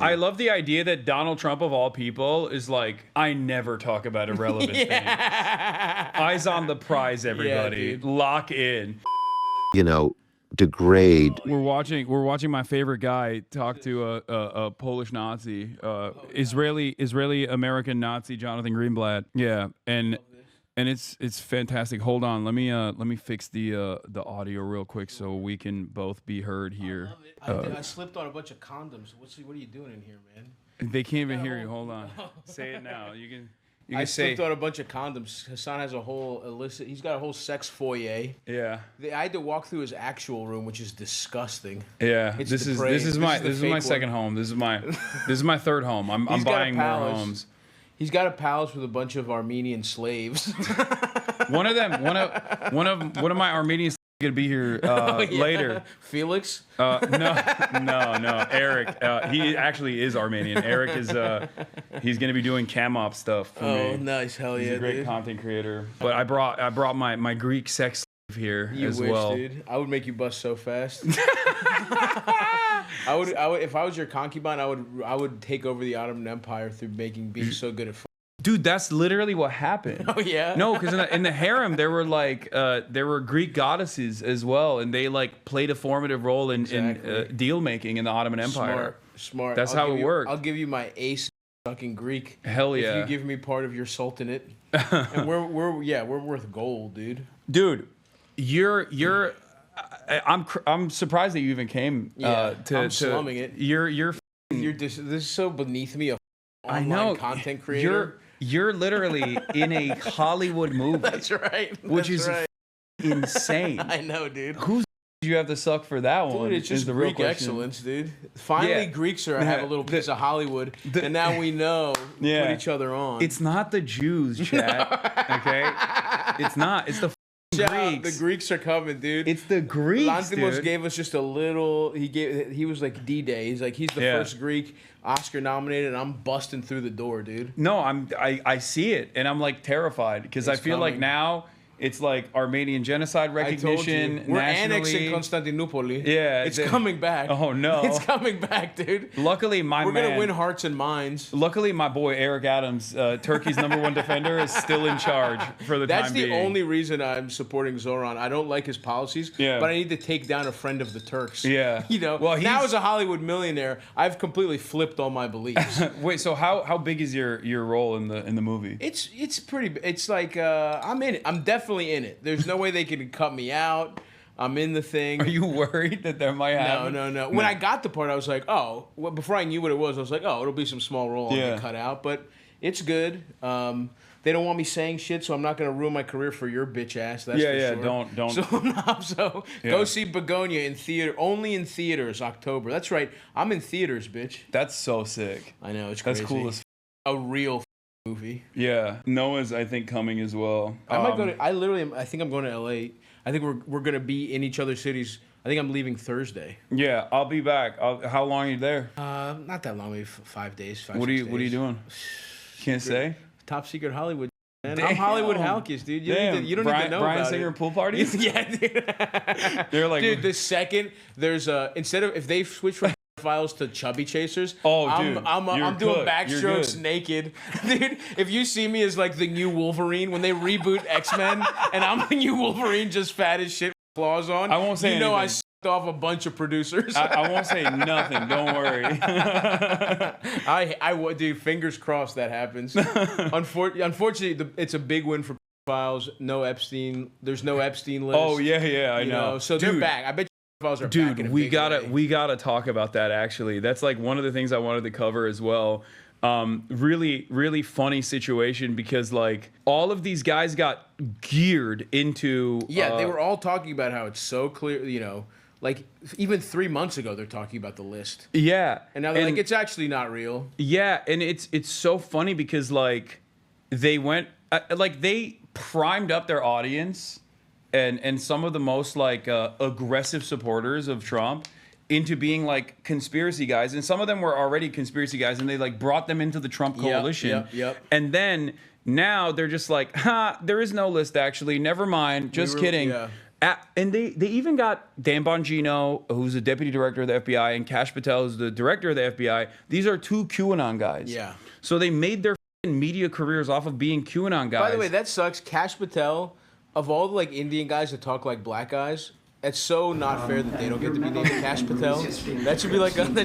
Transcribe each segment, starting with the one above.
I love the idea that Donald Trump, of all people, is like, I never talk about irrelevant things. Eyes on the prize, everybody. Lock in. You know, degrade. We're watching my favorite guy talk to a Polish Nazi, Israeli American Nazi, Jonathan Greenblatt. Yeah, and it's fantastic. Hold on, let me fix the audio real quick so we can both be heard here. I slipped on a bunch of condoms. What are you doing in here, man? They can't even hear you. Hold on. Say it now. You can I say. slipped on a bunch of condoms. Hasan has a whole illicit. He's got a whole sex foyer. Yeah. I had to walk through his actual room, which is disgusting. Yeah. It's this depraved. is my second home. This is my third home. I'm buying more homes. He's got a palace with a bunch of Armenian slaves. One of my Armenians gonna be here later. Felix? No, Eric. He actually is Armenian. Eric is he's gonna be doing cam op stuff for me. Oh, nice, hell yeah! He's a great content creator. But I brought my Greek sex slave here as well. Dude. I would make you bust so fast. I would if I was your concubine, I would take over the Ottoman Empire through being so good at. Dude, that's literally what happened. Oh yeah. No, because in the harem there were Greek goddesses as well, and they like played a formative role in deal making in the Ottoman Empire. Smart. That's how it worked. I'll give you my ace fucking Greek. Hell yeah. If you give me part of your sultanate, and we're worth gold, dude. Dude, I'm surprised that you even came. I'm slumming it. This is so beneath me. Online content creator. You're literally in a Hollywood movie. That's right. Which is insane. I know, dude. Who's you have to suck for that one? Dude, it's just Greek excellence, dude. Finally, Greeks have a little piece of Hollywood, and now we know we put each other on. It's not the Jews, chat. Okay, it's not. It's the Greeks. The Greeks are coming, dude. It's the Greeks, Lanthimos gave us just a little. He was like D-Day. He's the first Greek Oscar nominated, and I'm busting through the door, dude. No, I see it, and I'm like terrified because I feel like now it's like Armenian genocide recognition. We're nationally. annexing Constantinople. Yeah, it's coming back. Oh no, it's coming back, dude. Luckily, we're gonna win hearts and minds. Luckily, my boy Eric Adams, Turkey's #1 defender, is still in charge for the time being. That's the only reason I'm supporting Zoran. I don't like his policies, but I need to take down a friend of the Turks. Yeah, Well, now as a Hollywood millionaire, I've completely flipped all my beliefs. Wait, so how big is your role in the movie? It's pretty. It's like I'm in it. I'm definitely in it. There's no way they can cut me out. I'm in the thing. Are you worried that there might happen? No. When I got the part, I was like, oh. Well, before I knew what it was, I was like, oh, it'll be some small role I'll get cut out. But it's good. They don't want me saying shit, so I'm not going to ruin my career for your bitch ass. That's for sure. Don't. So go see Begonia in theater. Only in theaters, October. That's right. I'm in theaters, bitch. That's so sick. I know. It's crazy. That's cool as a real movie. Yeah. Noah's, I think, coming as well. I might go to. I think I'm going to LA. I think we're going to be in each other's cities. I think I'm leaving Thursday. Yeah, I'll be back. How long are you there? Not that long. Maybe 5 days. What are you doing? Can't say. Top secret Hollywood. Man. I'm Hollywood Halkis, dude. You don't need to know Brian about Singer it. Pool parties? Yeah, dude. They're like, dude. The second there's instead of if they switch from files to chubby chasers, dude, I'm doing backstrokes naked, dude. If you see me as like the new Wolverine when they reboot X-Men, and I'm the new Wolverine, just fat as shit, claws on. I won't say anything. I sucked off a bunch of producers. I won't say nothing. Don't worry. I would, dude. Fingers crossed that happens. Unfortunately, it's a big win for files. No Epstein. There's no Epstein list. Oh yeah, I know. So dude, they're back. I bet. Dude, we gotta talk about that. Actually, that's like one of the things I wanted to cover as well. Really funny situation because like all of these guys got geared into. Yeah, they were all talking about how it's so clear. Like even 3 months ago, they're talking about the list. Yeah, and now they're like, it's actually not real. Yeah, and it's so funny because like they went they primed up their audience. And some of the most like aggressive supporters of Trump into being like conspiracy guys, and some of them were already conspiracy guys, and they like brought them into the Trump coalition. Yep. And then now they're just like, there is no list actually. Never mind. Just kidding. Yeah. And they even got Dan Bongino, who's the deputy director of the FBI, and Kash Patel, who's the director of the FBI. These are two QAnon guys. Yeah. So they made their media careers off of being QAnon guys. By the way, that sucks. Kash Patel, of all the like Indian guys that talk like black guys, it's so not fair that they don't get to be named Kash Patel. That should be like an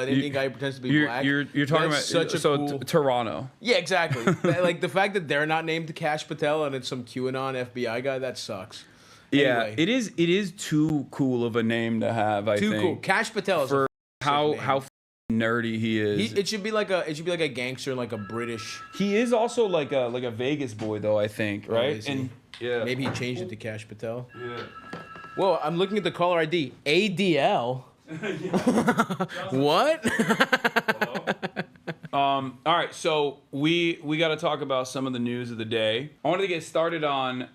Indian guy who pretends to be black. You're talking That's about such a cool... Toronto. Yeah, exactly. Like the fact that they're not named Kash Patel and it's some QAnon FBI guy, that sucks. Yeah, Anyway. it is too cool of a name to have. I think Too cool. Kash Patel is for a how nerdy he is. It should be like a gangster, like a British. He is also like a Vegas boy though, I think, right? Is he? And yeah, Maybe he changed it to Kash Patel. Yeah. Whoa, I'm looking at the caller ID. ADL. What? All right, so we got to talk about some of the news of the day. I wanted to get started on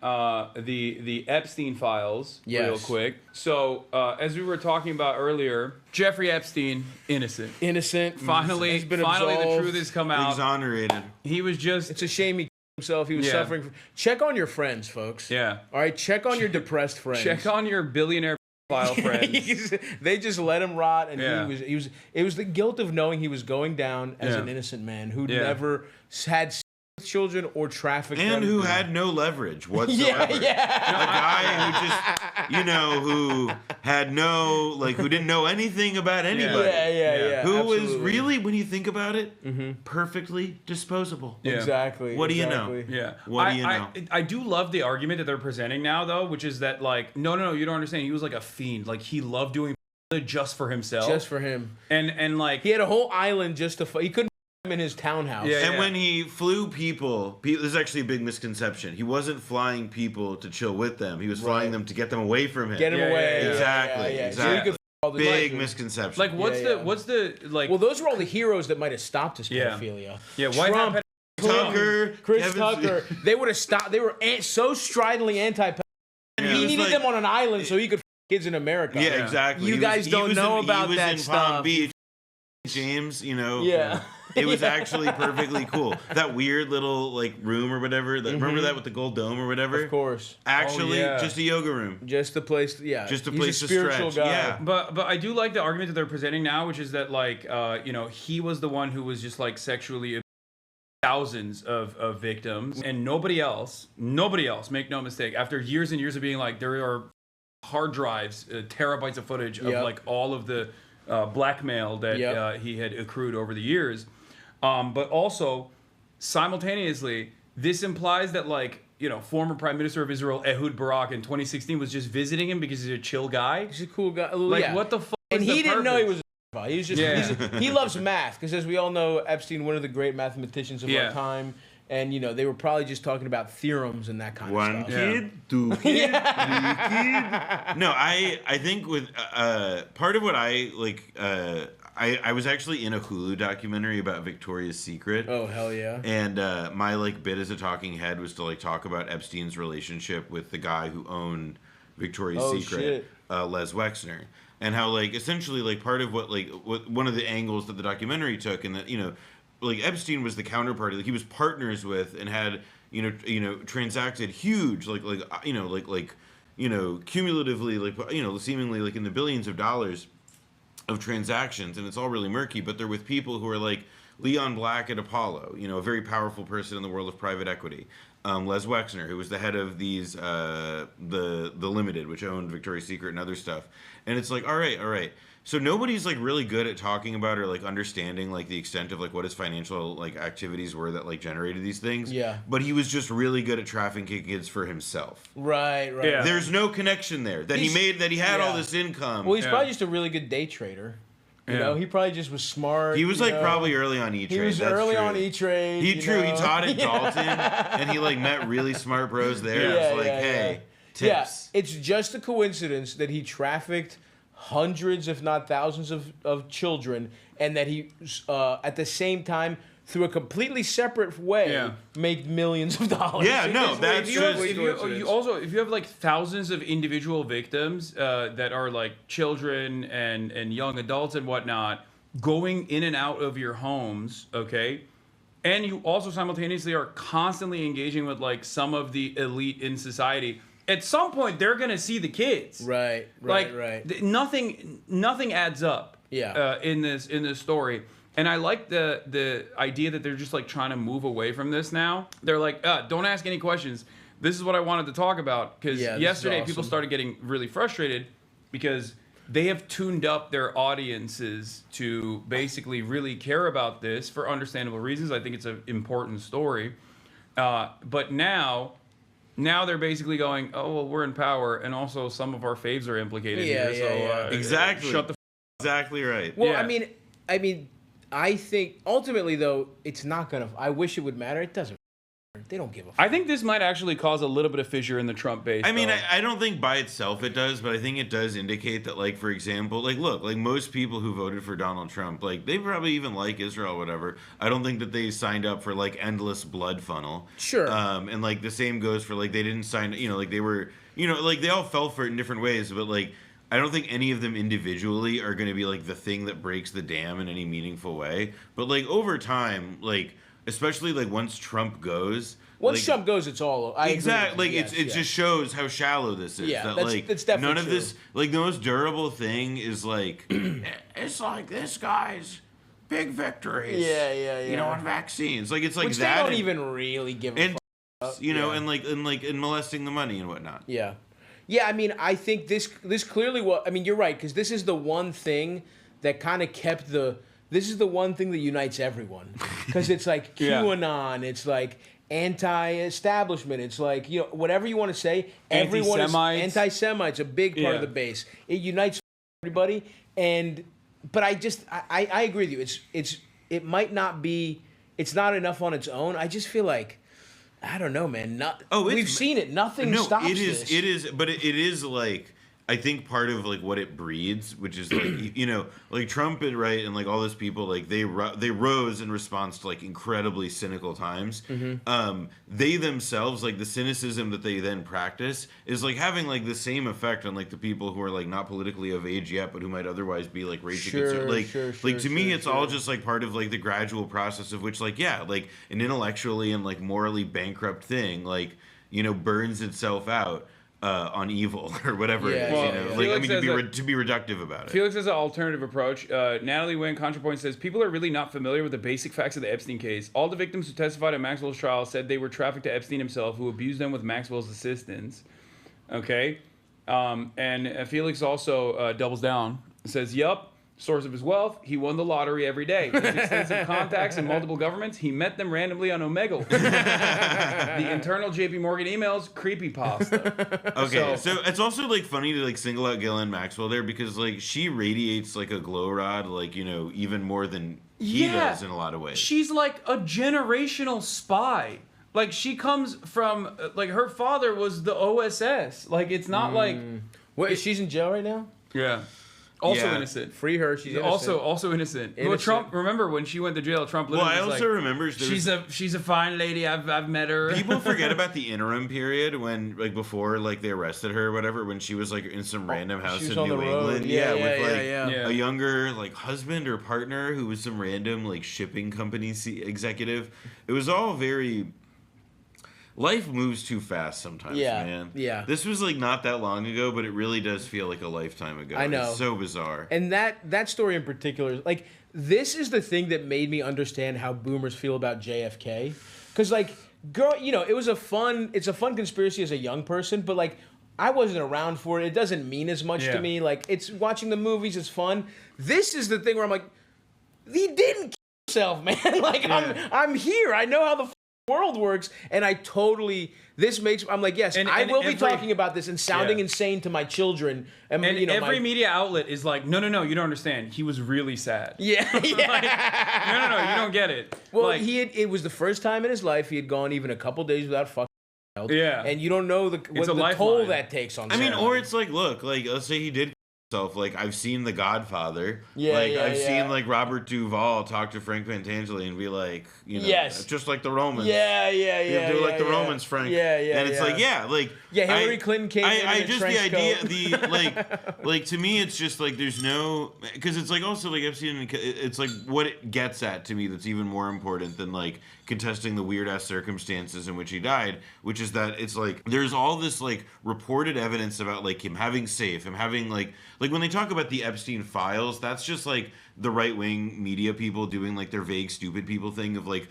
the Epstein files real quick. So as we were talking about earlier, Jeffrey Epstein, innocent. Finally, the truth has come out. Exonerated. He was just. It's a shame he himself. He was suffering. Check on your friends, folks. Yeah. All right, check on your depressed friends. Check on your billionaire file friends. They just let him rot, and Yeah. he was. It was the guilt of knowing he was going down as an innocent man who never had children or trafficked and them. who had no leverage whatsoever. A guy who just, who had no, who didn't know anything about anybody. Who was really, when you think about it, perfectly disposable. Yeah. Exactly. What do you know? Yeah. What do you know? I do love the argument that they're presenting now, though, which is that, no, you don't understand. He was like a fiend. Like, he loved doing just for himself. Just for him. And like... He had a whole island just to... He couldn't in his townhouse. And when he flew people, this is actually a big misconception. He wasn't flying people to chill with them. He was flying them to get them away from him. Get him away. Exactly. So he could all the big misconception. Like, what's the Well, those were all the heroes that might have stopped his pedophilia. Yeah. Trump, Tucker, Chris Tucker. They would have stopped. They were so stridently anti-pedophilia. He needed them on an island so he could kids in America. Yeah, exactly. You guys don't know about that He was in stuff. Palm Beach. James, Yeah. It was actually perfectly cool. That weird little room or whatever. Remember that with the gold dome or whatever? Of course. Actually, just a yoga room. Just a place. Just a He's place a to spiritual stretch. guy. Yeah. But I do like the argument that they're presenting now, which is that he was the one who was just sexually thousands of victims, and nobody else, make no mistake, after years and years of being there are hard drives, terabytes of footage of all of the blackmail that he had accrued over the years. But also, simultaneously, this implies that former Prime Minister of Israel Ehud Barak in 2016 was just visiting him because he's a chill guy. He's a cool guy. What the fuck? And he didn't know he was. He was just. He loves math because, as we all know, Epstein, one of the great mathematicians of our time. And, they were probably just talking about theorems and that kind of stuff. One kid, two kid, three kid. No, I think with part of what I was actually in a Hulu documentary about Victoria's Secret. Oh, hell yeah. And my bit as a talking head was to talk about Epstein's relationship with the guy who owned Victoria's Secret, Les Wexner. And how essentially part of what one of the angles that the documentary took, and that Epstein was the counterparty. He was partners with and had transacted huge cumulatively seemingly in the billions of dollars of transactions, and it's all really murky. But they're with people who are Leon Black at Apollo, a very powerful person in the world of private equity. Les Wexner, who was the head of these the Limited, which owned Victoria's Secret and other stuff. And it's all right. So nobody's really good at talking about or understanding the extent of what his financial activities were that generated these things. Yeah. But he was just really good at trafficking kids for himself. Right. Yeah. There's no connection there that he had all this income. Well, he's probably just a really good day trader. You know, he probably just was smart. He was probably early on E-Trade. He was early on E-Trade. He taught at Dalton, and he met really smart bros there. It was hey, tips. Yeah, it's just a coincidence that he trafficked hundreds, if not thousands, of children, and that he, at the same time, through a completely separate way, made millions of dollars. Yeah, no, that's just... If you have thousands of individual victims that are children and young adults and whatnot going in and out of your homes, okay, and you also simultaneously are constantly engaging with some of the elite in society, at some point they're gonna see the kids. Right. Nothing adds up. Yeah. In this story. And I like the idea that they're just like trying to move away from this now. They're like, don't ask any questions. This is what I wanted to talk about. Because yesterday people started getting really frustrated because they have tuned up their audiences to basically really care about this for understandable reasons. I think it's an important story. But now they're basically going, oh, well, we're in power. And also some of our faves are implicated here. So exactly. Shut the exactly right. Well, I mean, I think ultimately though it's not gonna. I wish it would matter. It doesn't. They don't give a fuck. I think this might actually cause a little bit of fissure in the Trump base. I mean, I don't think by itself it does, but I think it does indicate that, like, for example, like, look, like most people who voted for Donald Trump, like, they probably even like Israel or whatever. I don't think that they signed up for, like, endless blood funnel. Sure. And, like, the same goes for, like, they didn't sign, you know, like, they were, you know, like, they all fell for it in different ways, but, like, I don't think any of them individually are going to be, like, the thing that breaks the dam in any meaningful way. But, like, over time, like, especially, like, once Trump goes... Once like, Trump goes, it's all... Exactly. Like, it just shows how shallow this is. Yeah, that, that's definitely none of true. this... Like, the most durable thing is, like... it's like this guy's big victories. Yeah. You know, on vaccines. Like, it's like Which that... they don't even really give a fuck. You know, and molesting the money and whatnot. Yeah. Yeah, I mean, I think this clearly was... I mean, you're right, because this is the one thing that kind of kept the... This is the one thing that unites everyone. Because it's like QAnon, it's like anti-establishment, it's like, you know, whatever you want to say, everyone is... Anti-Semites, a big part of the base. It unites everybody, but I agree with you. It might not be... It's not enough on its own. I just feel like... I don't know, man. We've seen it. Nothing stops this. It is, but it is like, I think part of like what it breeds, which is like, you know, like Trump and right and like all those people, like they rose in response to like incredibly cynical times. Mm-hmm. They themselves, like the cynicism that they then practice is like having like the same effect on like the people who are like not politically of age yet, but who might otherwise be like raging conservative. Like to me, it's all just like part of like the gradual process of which like, yeah, like an intellectually and like morally bankrupt thing, like, you know, burns itself out. On evil or whatever it is, you know. Like, I mean, to be reductive about it. Felix has an alternative approach. Natalie Wynn, ContraPoint, says, people are really not familiar with the basic facts of the Epstein case. All the victims who testified at Maxwell's trial said they were trafficked to Epstein himself, who abused them with Maxwell's assistance. Okay? And Felix also doubles down. Says, yup. Source of his wealth, he won the lottery every day. His extensive contacts in multiple governments, he met them randomly on Omegle. The internal JP Morgan emails, creepypasta. Okay, so it's also like funny to like single out Ghislaine Maxwell there because like she radiates like a glow rod, like, you know, even more than he does in a lot of ways. She's like a generational spy. Like she comes from like her father was the OSS. Like it's not like Wait, she's in jail right now? Yeah. Also innocent. Free her. She's innocent. Also innocent. Well, Trump. Remember when she went to jail? Trump. Well, I also remember she's a fine lady. I've met her. People forget about the interim period when like before like they arrested her or whatever when she was like in some random house in New England. With a younger like husband or partner who was some random like shipping company executive. It was all very. Life moves too fast sometimes, man. Yeah. This was like not that long ago, but it really does feel like a lifetime ago. I know. It's so bizarre. And that story in particular, like, this is the thing that made me understand how boomers feel about JFK. Because, like, girl, you know, it's a fun conspiracy as a young person, but, like, I wasn't around for it. It doesn't mean as much to me. Like, it's watching the movies, it's fun. This is the thing where I'm like, he didn't kill himself, man. Like, I'm here. I know how the world works, and I'm like, yes, I will be talking about this and sounding insane to my children. And you know, every media outlet is like, no, you don't understand. He was really sad. Yeah. Like, no, you don't get it. Well, like, it was the first time in his life he had gone even a couple days without fucking. Yeah. And you don't know the toll that takes on. I mean, or it's like, look, like let's say he did myself, like, I've seen The Godfather. Yeah, like, yeah, I've yeah. seen, like, Robert Duvall talk to Frank Pentangeli and be like, you know, Yes. just like the Romans. Yeah. Do like the Romans, Frank. Yeah. And it's like, like... Yeah, Hillary Clinton came in a just trench the idea, coat. like, to me, it's just, like, there's no... Because it's, like, also, like, Epstein, it's, like, what it gets at, to me, that's even more important than, like, contesting the weird-ass circumstances in which he died, which is that it's, like, there's all this, like, reported evidence about, like, him having him having, like, when they talk about the Epstein files, that's just, like, the right-wing media people doing, like, their vague, stupid people thing of, like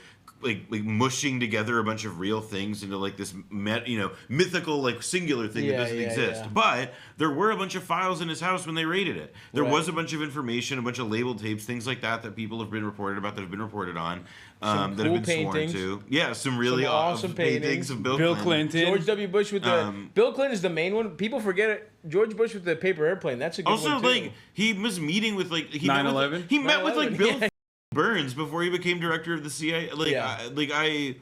mushing together a bunch of real things into like this mythical like singular thing that doesn't exist. Yeah. But there were a bunch of files in his house when they raided it. There was a bunch of information, a bunch of labeled tapes, things like that people have been reported about, that have been reported on, Some that cool have been paintings. sworn to. Yeah, some really awesome paintings of Bill Clinton. George W. Bush with the Bill Clinton is the main one. People forget it. George Bush with the paper airplane. That's a good also, one too. like he was meeting with like 9/11. He met with like Bill Yeah. Burns before he became director of the CIA. I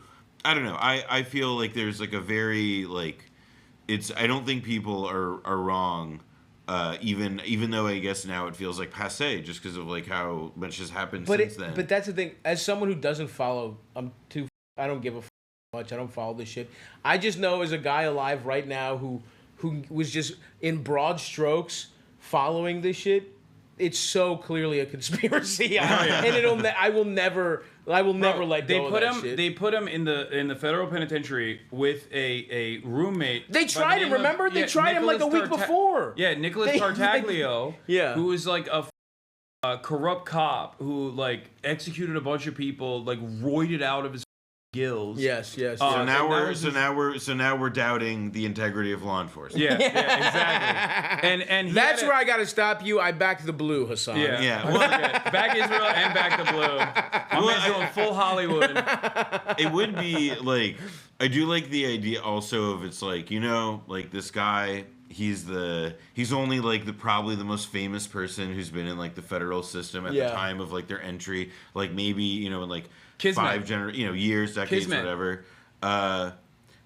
don't know. I feel like there's like a very like I don't think people are wrong. Even though I guess now it feels like passé just because of like how much has happened since then. But that's the thing. As someone who doesn't follow, I don't give a much. I don't follow this shit. I just know as a guy alive right now who was just in broad strokes following this shit. It's so clearly a conspiracy, and I will never let go of that shit. They put him in the federal penitentiary with a roommate. They tried him. Remember, they tried him like a week before. Yeah, Nicholas Tartaglio. Yeah, who was like a corrupt cop who like executed a bunch of people, like roided out of his gills. Yes. So now we're doubting the integrity of law enforcement. Yeah, exactly. And that's where I got to stop you. I back the blue, Hasan. Yeah. Well, back Israel and back the blue. My man's going full Hollywood. It would be like, I do like the idea also of it's like, like this guy, he's only like probably the most famous person who's been in like the federal system at the time of like their entry, like maybe in like Kismet. 5 years, decades, Kismet. whatever.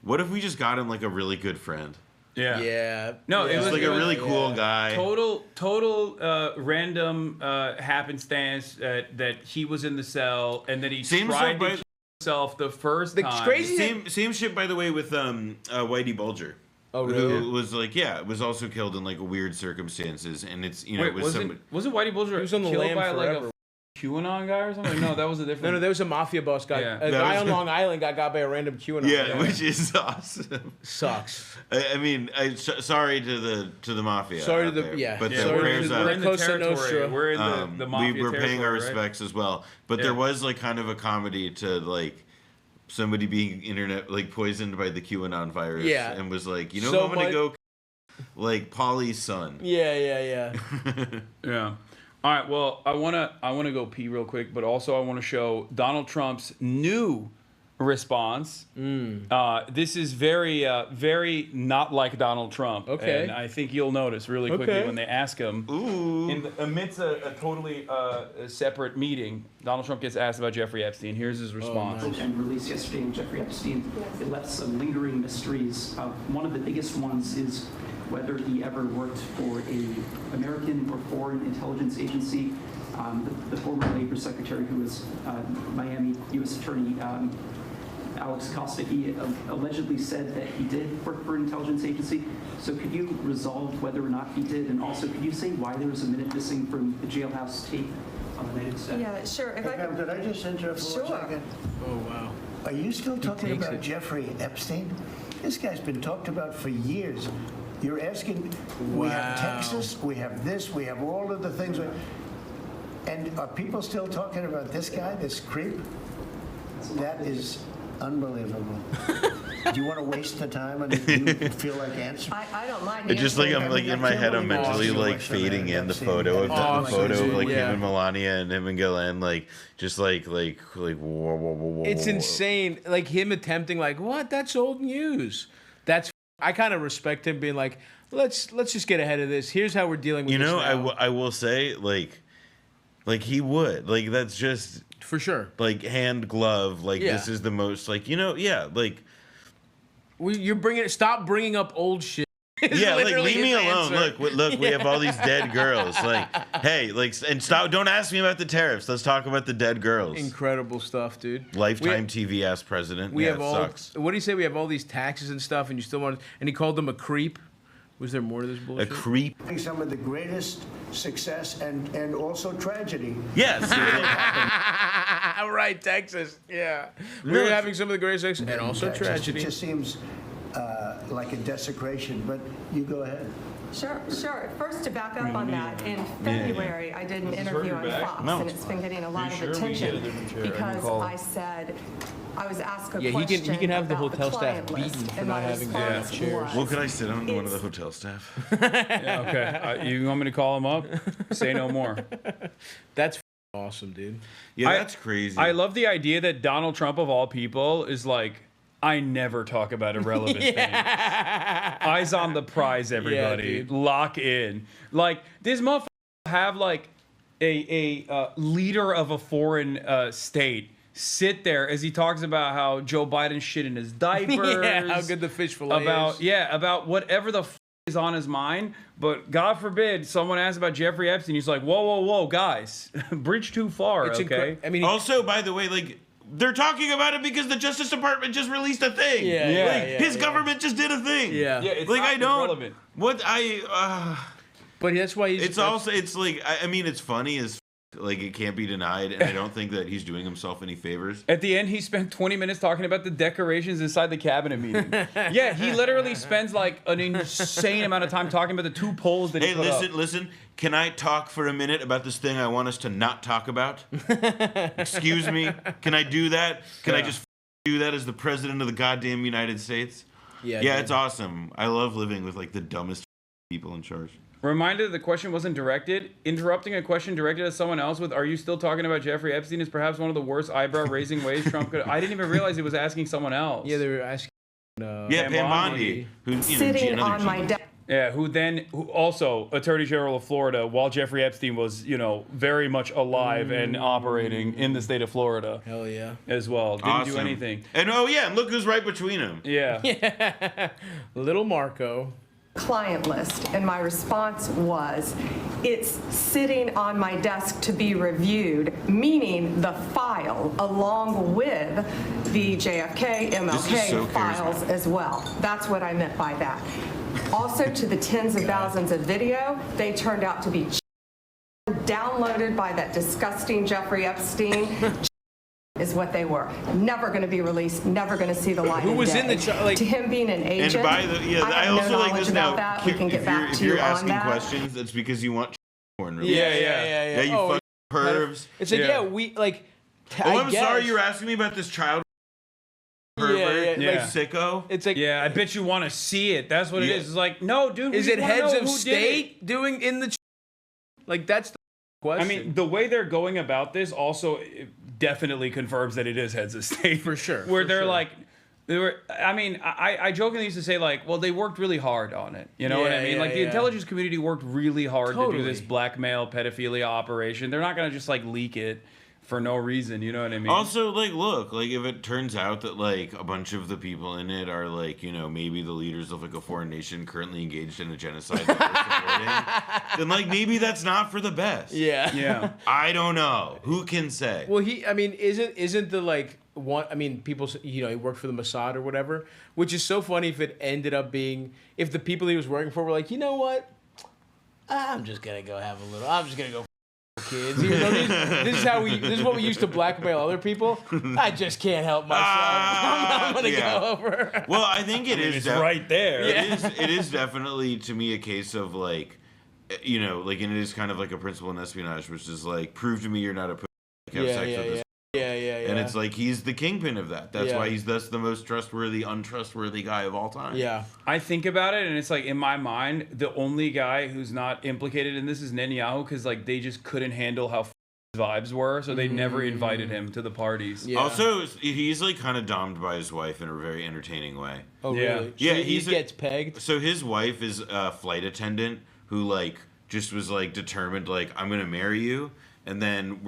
What if we just got him like a really good friend? Yeah. No, it was like a really cool guy. Total random happenstance that he was in the cell and that he tried to kill himself the first time. Crazy. Same shit, by the way, with Whitey Bulger. Oh, really? Who was like, was also killed in like weird circumstances, and it's Wait, wasn't Whitey Bulger He was on the killed lam by forever. like a QAnon guy or something? No, that was a different. No, there was a mafia boss guy. Yeah. A guy on Long Island got by a random QAnon. Yeah, which is awesome. Sucks. I mean, sorry to the mafia. Sorry to the there, but sorry prayers to We're in the Cosa territory. Nostra. We're in the mafia we're paying our territory, right? respects as well. But there was like kind of a comedy to like somebody being like poisoned by the QAnon virus. Yeah. And was like, So I'm gonna go like Polly's son. Yeah. Yeah. All right. Well, I wanna go pee real quick, but also I want to show Donald Trump's new response. This is very, very not like Donald Trump. Okay. And I think you'll notice really quickly when they ask him. Ooh. Amidst a totally separate meeting, Donald Trump gets asked about Jeffrey Epstein. Here's his response. And released yesterday on Jeffrey Epstein, it left some lingering mysteries. One of the biggest ones is whether he ever worked for a American or foreign intelligence agency. The former Labor Secretary, who was Miami U.S. Attorney Alex Acosta, he allegedly said that he did work for an intelligence agency. So could you resolve whether or not he did? And also, could you say why there was a minute missing from the jailhouse tape on the night of the Yeah, sure. If I Hey, could, could I just interrupt for 1 Sure. second? Oh, wow. Are you still talking takes about it. Jeffrey Epstein? This guy's been talked about for years. You're asking, we have Wow. Texas, we have this, we have all of the things. And are people still talking about this guy, this creep? That is unbelievable. Do you want to waste the time and you feel like answering? I don't mind. It's just like answering. I'm like in my head, I'm mentally like fading in the photo of the photo of like him and Melania and him and Ghislaine, like just like whoa. It's insane. Like him attempting, like, what? That's old news. I kind of respect him being like, let's just get ahead of this. Here's how we're dealing with this now. I will say like he would like that's just For sure. like hand glove. Like Yeah. this is the most like like You're bringing. Stop bringing up old shit. Yeah, like literally leave me his alone. answer. Look, we have all these dead girls. Like, hey, like, and stop. Don't ask me about the tariffs. Let's talk about the dead girls. Incredible stuff, dude. Lifetime TV ass president. We yeah, have it all. sucks. What do you say? We have all these taxes and stuff, and you still want. And he called them a creep. Was there more to this A bullshit? creep. Some of the greatest success and also tragedy. Yes. Right, Texas. Yeah, we're having some of the greatest sex and also Texas. tragedy. It just seems like a desecration, but you go ahead. Sure. First, to back up on that, in February, I did an interview on Fox, No, and it's it's been getting a lot of sure we get a attention different chair? because I said, I was asked a Yeah, question he can have the about hotel staff client list, beaten for and not my having response chairs. was, Well, could I sit on one of the It's- hotel staff? Yeah, okay. You want me to call him up? Say no more. That's awesome, dude. Yeah, I- that's crazy. I love the idea that Donald Trump, of all people, is like, I never talk about irrelevant things. Eyes on the prize, everybody. dude. Lock in. Like, this motherfucker have like a leader of a foreign state sit there as he talks about how Joe Biden shit in his diapers. Yeah, how good the fish fillet is. About whatever the is on his mind. But God forbid someone asks about Jeffrey Epstein. He's like, whoa, guys, bridge too far. It's okay. I mean, Also, by the way, like, they're talking about it because the Justice Department just released a thing. His government just did a thing. Yeah. it's Like, not I don't. irrelevant. What I. but that's why he's. It's also. It's like. I mean, it's funny as. Like, it can't be denied, and I don't think that he's doing himself any favors. At the end, he spent 20 minutes talking about the decorations inside the cabinet meeting. Yeah, he literally spends like an insane amount of time talking about the two polls that he Hey, put up. listen. Can I talk for a minute about this thing I want us to not talk about? Excuse me. Can I do that? Can I just do that as the president of the goddamn United States? Yeah, Yeah, dude. it's awesome. I love living with like the dumbest people in charge. Reminder that the question wasn't directed. Interrupting a question directed at someone else with, are you still talking about Jeffrey Epstein, is perhaps one of the worst eyebrow-raising ways Trump could... I didn't even realize he was asking someone else. Yeah, they were asking. Yeah, Pam Bondi, who, you know, sitting another on my genius. desk. Yeah, who also Attorney General of Florida, while Jeffrey Epstein was, very much alive and operating in the state of Florida Hell yeah. as well. Didn't do Awesome. anything. And and look who's right between them. Yeah. Little Marco. Client list, and my response was, it's sitting on my desk to be reviewed, meaning the file along with the JFK, MLK so files as well. That's what I meant by that. Also, to the tens of thousands of video, they turned out to be downloaded by that disgusting Jeffrey Epstein. Is what they were. Never going to be released. Never going to see the light Who of was day. in the to him being an agent? And by the I have also no like knowledge this about now. that. We can get back if to you're you on asking that. questions, it's because you want porn. Really. Yeah, you Oh, fucking pervs. It's like, Yeah. we, like, Oh, I I'm guess. sorry you're asking me about this child pervert, Yeah, like, sicko. It's like, Yeah, I bet you want to see it. That's what it Yeah. is. It's like, no, dude. is we it wanna heads know of who did state doing in the... Like, that's the question. I mean, the way they're going about this also definitely confirms that it is heads of state. For sure, Where for they're sure. like, I jokingly used to say, like, well, they worked really hard on it. You know what I Yeah, mean? yeah, like, the yeah. intelligence community worked really hard to do this Totally. blackmail, pedophilia operation. They're not going to just, like, leak it for no reason. You know what I mean? Also, like, look, like, if it turns out that, like, a bunch of the people in it are, like, maybe the leaders of, like, a foreign nation currently engaged in a genocide that we're supporting, then, like, maybe that's not for the best. yeah. Yeah. I don't know. Who can say? Well, isn't the, like, one, I mean, people, he worked for the Mossad or whatever, which is so funny if it ended up being, if the people he was working for were like, you know what? I'm just going to go kids. Even though this is what we used to blackmail other people. I just can't help myself. I'm gonna go over. Well, I think It's right there. It is definitely, to me, a case of, like, like, and it is kind of like a principle in espionage, which is like, prove to me you're not a pussy, have sex with this. Yeah. And it's like, he's the kingpin of that. That's Yeah. why he's thus the most trustworthy, untrustworthy guy of all time. Yeah. I think about it, and it's like, in my mind, the only guy who's not implicated in this is Netanyahu, because, like, they just couldn't handle how his vibes were, so they never invited him to the parties. Yeah. Also, he's, like, kind of domed by his wife in a very entertaining way. Oh, Yeah. really? Yeah, So he he's gets pegged. So his wife is a flight attendant who, like, just was, like, determined, like, I'm going to marry you. And then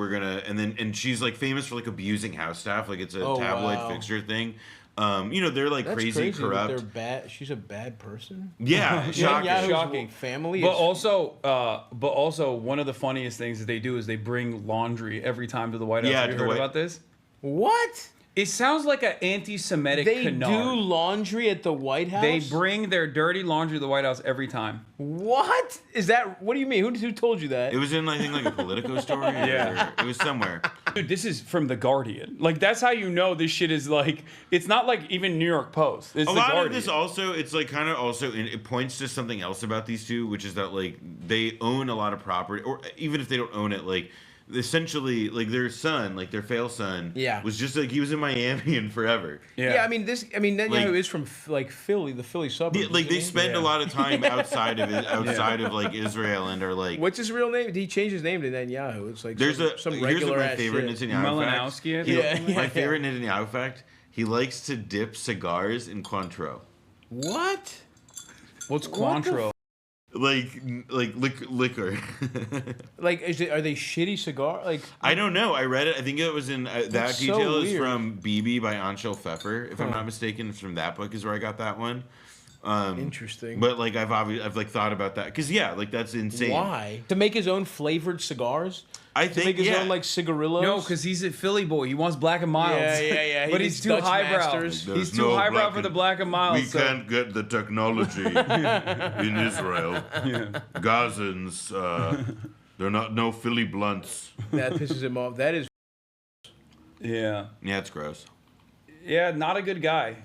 and she's, like, famous for, like, abusing house staff. Like, it's a tabloid wow. fixture thing. You know, they're like That's crazy, crazy corrupt. They're bad. She's a bad person. Yeah, Shocking. Family. But also, one of the funniest things that they do is they bring laundry every time to the White House. Yeah, Have you heard about this? What? It sounds like an anti-Semitic They canard. do laundry at the White House? They bring their dirty laundry to the White House every time. What? Is that... What do you mean? Who told you that? It was in, I think, like a Politico story. Yeah. It was somewhere. Dude, this is from The Guardian. Like, that's how you know this shit is like... It's not like even New York Post. It's A The lot Guardian. of this also, it's like kind of also, it points to something else about these two, which is that like they own a lot of property, or even if they don't own it, like essentially like their son, like their fail son, was just like he was in Miami and forever. Yeah, I mean Netanyahu is from like Philly, the Philly suburbs. Yeah, like they spend a lot of time outside of it, outside of like Israel, and are like. What's his real name? Did he change his name to Netanyahu? It's like there's some here's regular my ass favorite shit. Netanyahu fact. My favorite Netanyahu fact. He likes to dip cigars in Cointreau. What? What's Cointreau? Like liquor. Like, are they shitty cigar? Like, I don't know. I read it. I think it was in that so detail is weird. from BB by Anshel Pfeffer, if I'm not mistaken. It's from that book is where I got that one. Interesting. But like I've like thought about that because like that's insane. Why? To make his own flavored cigars? I To think make his own like cigarillos? No, because he's a Philly boy. He wants black and milds. Yeah. But he's too highbrow. He's too highbrow for the black and milds. We can't get the technology in Israel. Gazans, they're not no Philly blunts. That pisses him off. That is. Yeah, it's gross. Yeah, not a good guy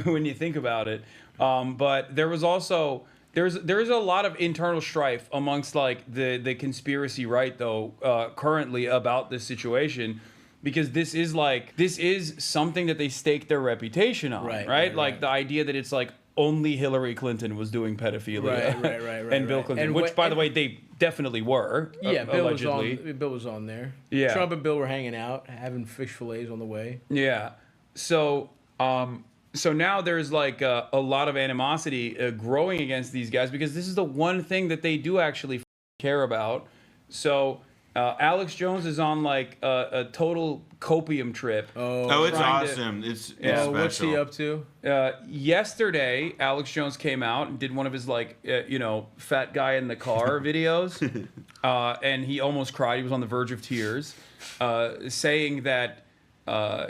when you think about it. But there was also there's a lot of internal strife amongst like the conspiracy right though currently about this situation, because this is something that they stake their reputation on, right? Like the idea that it's like only Hillary Clinton was doing pedophilia, right, and Bill Clinton, which by the way they definitely were. Yeah, allegedly. Bill was on there. Yeah, Trump and Bill were hanging out, having fish fillets on the way. Yeah, so now there's like a lot of animosity growing against these guys because this is the one thing that they do actually care about. So Alex Jones is on like a total copium trip. Oh, it's awesome. It's special. What's he up to? Yesterday, Alex Jones came out and did one of his like fat guy in the car videos, and he almost cried. He was on the verge of tears, saying that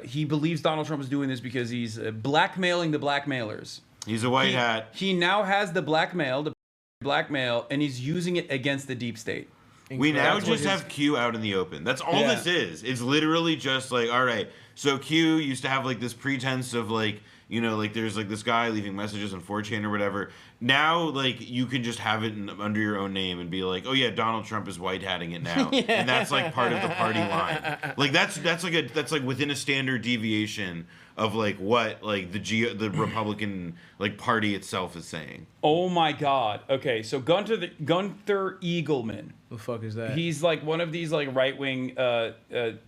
he believes Donald Trump is doing this because he's blackmailing the blackmailers. He's a white hat. He now has the blackmail, and he's using it against the deep state. We now just have Q out in the open. That's all this is. It's literally just like, all right, so Q used to have like this pretense of like, like there's like this guy leaving messages on 4chan or whatever. Now, like, you can just have it under your own name and be like, oh yeah, Donald Trump is white hatting it now. And that's like part of the party line. Like that's like within a standard deviation of like what like the Republican like party itself is saying. Oh my God. Okay, so Gunther Eagleman. The fuck is that? He's like one of these like right wing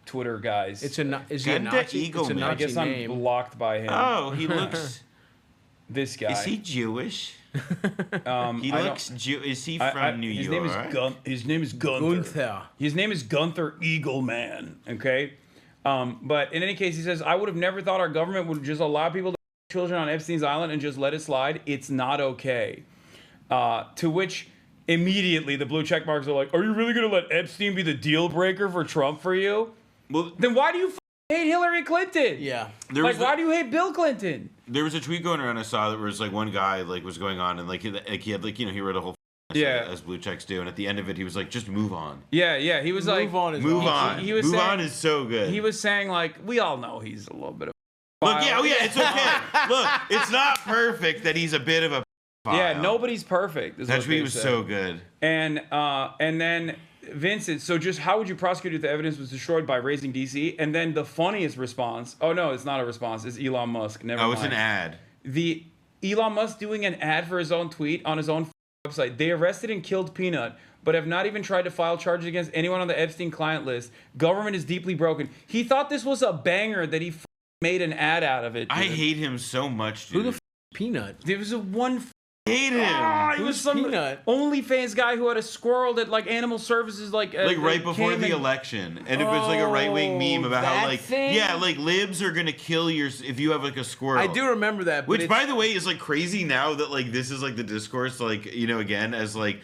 Twitter guys. Is he a Nazi? It's a Nazi I guess name. I'm blocked by him. Oh, he looks. This guy. Is he Jewish? He looks Jewish. Is he from New York? His name is Gunther. His name is Gunther Eagleman. Okay. But in any case, he says, I would have never thought our government would just allow people to children on Epstein's Island and just let it slide. It's not okay. To which immediately the blue check marks are like, are you really going to let Epstein be the deal breaker for Trump for you? Well, then why do you hate Hillary Clinton? Yeah. Why do you hate Bill Clinton? There was a tweet going around I saw that was like one guy like was going on and like he had like he wrote a whole as blue checks do, and at the end of it he was like, just move on. Yeah. He was like, move on. Move on is so good. He was saying like, we all know he's a little bit of look, it's okay. Look, it's not perfect that he's a bit of a yeah, nobody's perfect. That tweet was so good. And then Vincent, so just how would you prosecute if the evidence was destroyed by raising DC? And then the funniest response, oh no, it's not a response, it's Elon Musk. Never mind. It's an ad. The Elon Musk doing an ad for his own tweet on his own website. They arrested and killed Peanut, but have not even tried to file charges against anyone on the Epstein client list. Government is deeply broken. He thought this was a banger that he made an ad out of it. Dude. I hate him so much, dude. Who the Peanut? There was a one hate him. He was some Peanut? OnlyFans guy who had a squirrel that like animal services like Right before the election, and it was like a right-wing meme about how like thing? yeah, like libs are gonna kill if you have like a squirrel. I do remember that. But Which, by the way, is like crazy now that like this is like the discourse, like again as like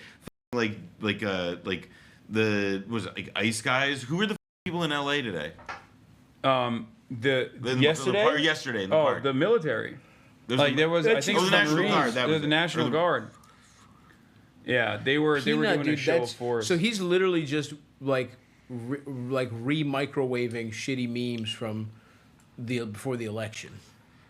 the was it like ICE guys. Who were the people in LA today? Yesterday in the park. The military. There was I think the National Guard. That was the National Guard. Yeah, they were doing a show of force. So he's literally just like re-microwaving shitty memes from before the election.